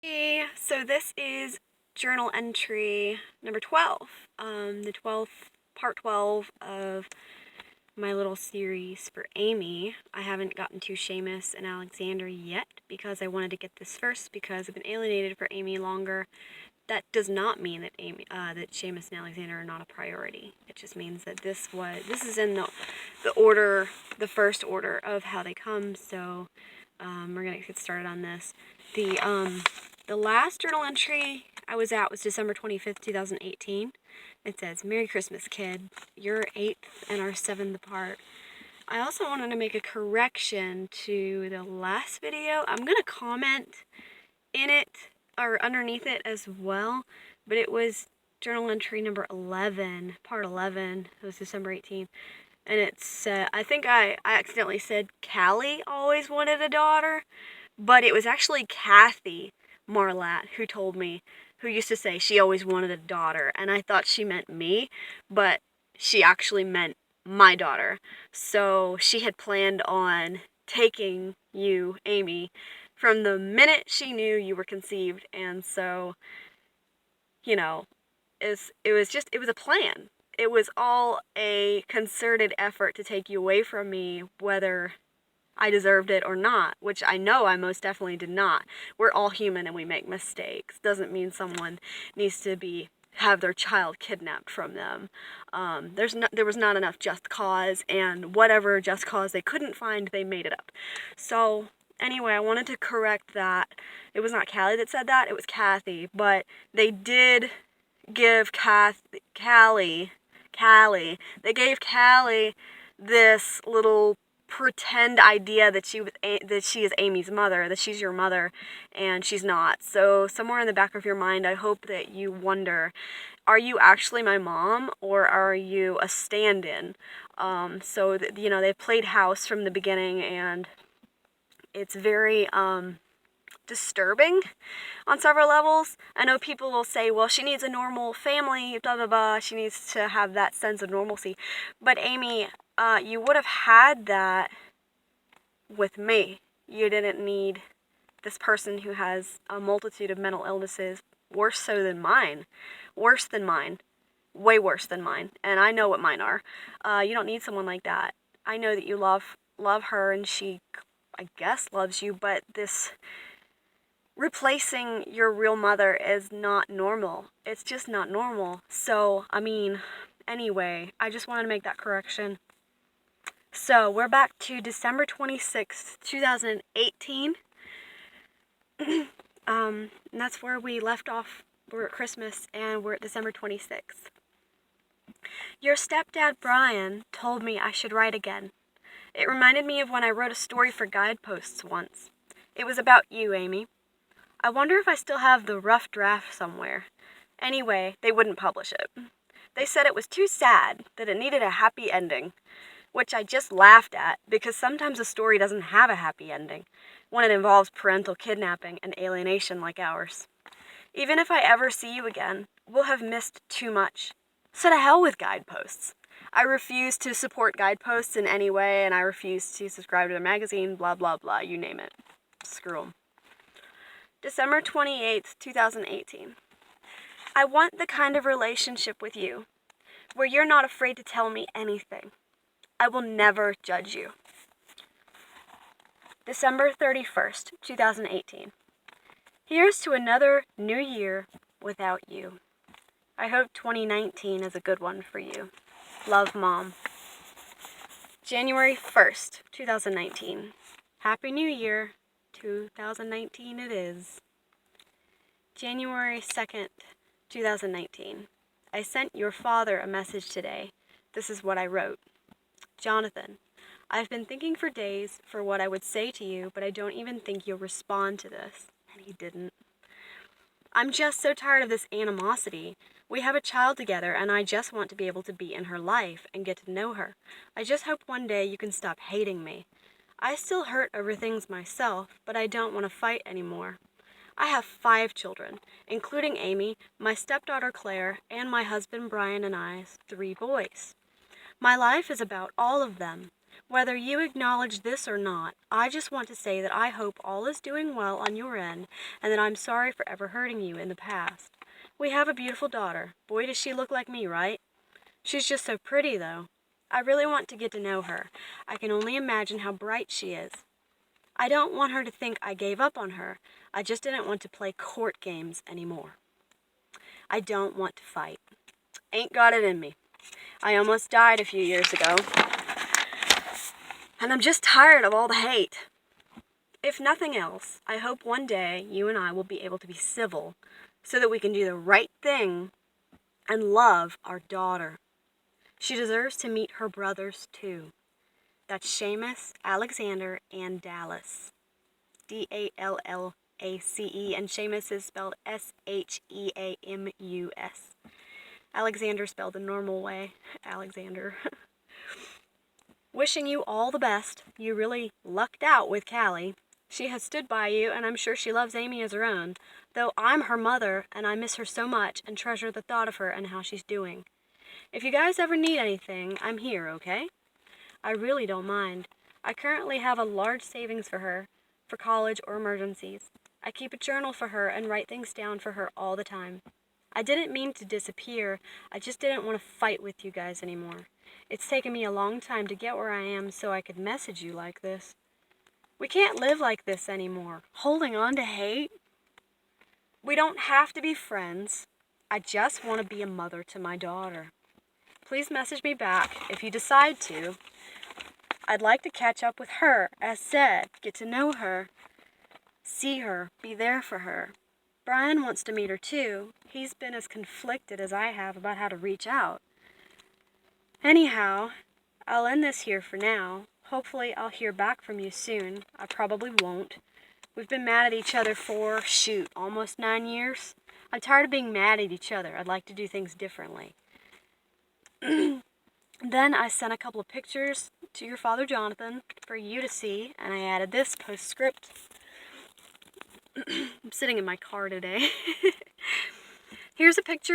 Hey, so this is journal entry number 12, the 12th, part 12 of my little series for Amy. I haven't gotten to Seamus and Alexander yet because I wanted to get this first because I've been alienated for Amy longer. That does not mean that that Seamus and Alexander are not a priority. It just means that this is in the order, the first order of how they come. So we're gonna get started on this. The last journal entry I was at was December 25th, 2018. It says, "Merry Christmas, kid. You're 8th and our 7th apart." I also wanted to make a correction to the last video. I'm gonna comment in it or underneath it as well, but it was journal entry number 11, part 11. It was December 18th. And it's, I think I accidentally said Callie always wanted a daughter, but it was actually Kathy Marlatt who used to say she always wanted a daughter, and I thought she meant me, but she actually meant my daughter. So she had planned on taking you, Amy, from the minute she knew you were conceived, and so, you know, it was a plan. It was all a concerted effort to take you away from me, whether I deserved it or not, which I know I most definitely did not. We're all human and we make mistakes. Doesn't mean someone needs to have their child kidnapped from them. There was not enough just cause, and whatever just cause they couldn't find, they made it up. So anyway, I wanted to correct that. It was not Callie that said that, it was Kathy, but they did give Callie, they gave Callie this little pretend idea that she is Amy's mother, that she's your mother, and she's not. So somewhere in the back of your mind, I hope that you wonder, are you actually my mom, or are you a stand-in? So that, they played house from the beginning, and it's very disturbing on several levels. I know people will say, well, she needs a normal family, blah, blah, blah. She needs to have that sense of normalcy. But Amy, you would have had that with me. You didn't need this person who has a multitude of mental illnesses, worse than mine, way worse than mine. And I know what mine are. You don't need someone like that. I know that you love her, and she, I guess, loves you, but this replacing your real mother is not normal. It's just not normal. So, anyway, I just wanted to make that correction. So, we're back to December 26th, 2018. And that's where we left off. We're at Christmas, and we're at December 26th. "Your stepdad, Brian, told me I should write again. It reminded me of when I wrote a story for Guideposts once. It was about you, Amy. I wonder if I still have the rough draft somewhere. Anyway, they wouldn't publish it. They said it was too sad, that it needed a happy ending, which I just laughed at, because sometimes a story doesn't have a happy ending when it involves parental kidnapping and alienation like ours. Even if I ever see you again, we'll have missed too much. So to hell with Guideposts. I refuse to support Guideposts in any way, and I refuse to subscribe to their magazine, blah, blah, blah, you name it. Screw them. December 28th, 2018. I want the kind of relationship with you where you're not afraid to tell me anything. I will never judge you. December 31st, 2018. Here's to another new year without you. I hope 2019 is a good one for you. Love, Mom." January 1st, 2019. Happy New Year. 2019 it is. January 2nd, 2019. I sent your father a message today. This is what I wrote. "Jonathan, I've been thinking for days for what I would say to you, but I don't even think you'll respond to this." And he didn't. "I'm just so tired of this animosity. We have a child together, and I just want to be able to be in her life and get to know her. I just hope one day you can stop hating me. I still hurt over things myself, but I don't want to fight anymore. I have 5 children, including Amy, my stepdaughter Claire, and my husband Brian and I's 3 boys. My life is about all of them. Whether you acknowledge this or not, I just want to say that I hope all is doing well on your end and that I'm sorry for ever hurting you in the past. We have a beautiful daughter. Boy, does she look like me, right? She's just so pretty, though. I really want to get to know her. I can only imagine how bright she is. I don't want her to think I gave up on her. I just didn't want to play court games anymore. I don't want to fight. Ain't got it in me. I almost died a few years ago. And I'm just tired of all the hate. If nothing else, I hope one day you and I will be able to be civil so that we can do the right thing and love our daughter. She deserves to meet her brothers too. That's Seamus, Alexander, and Dallas. Dallace, and Seamus is spelled Sheamus. Alexander spelled the normal way, Alexander. Wishing you all the best. You really lucked out with Callie. She has stood by you, and I'm sure she loves Amy as her own, though I'm her mother, and I miss her so much and treasure the thought of her and how she's doing. If you guys ever need anything, I'm here, okay? I really don't mind. I currently have a large savings for her, for college or emergencies. I keep a journal for her and write things down for her all the time. I didn't mean to disappear, I just didn't want to fight with you guys anymore. It's taken me a long time to get where I am so I could message you like this. We can't live like this anymore, holding on to hate. We don't have to be friends. I just want to be a mother to my daughter. Please message me back if you decide to. I'd like to catch up with her, as said, get to know her, see her, be there for her. Brian wants to meet her too. He's been as conflicted as I have about how to reach out. Anyhow, I'll end this here for now. Hopefully I'll hear back from you soon. I probably won't. We've been mad at each other for, almost 9 years. I'm tired of being mad at each other. I'd like to do things differently. Then I sent a couple of pictures to your father Jonathan for you to see, and I added this postscript. I'm sitting in my car today. Here's a picture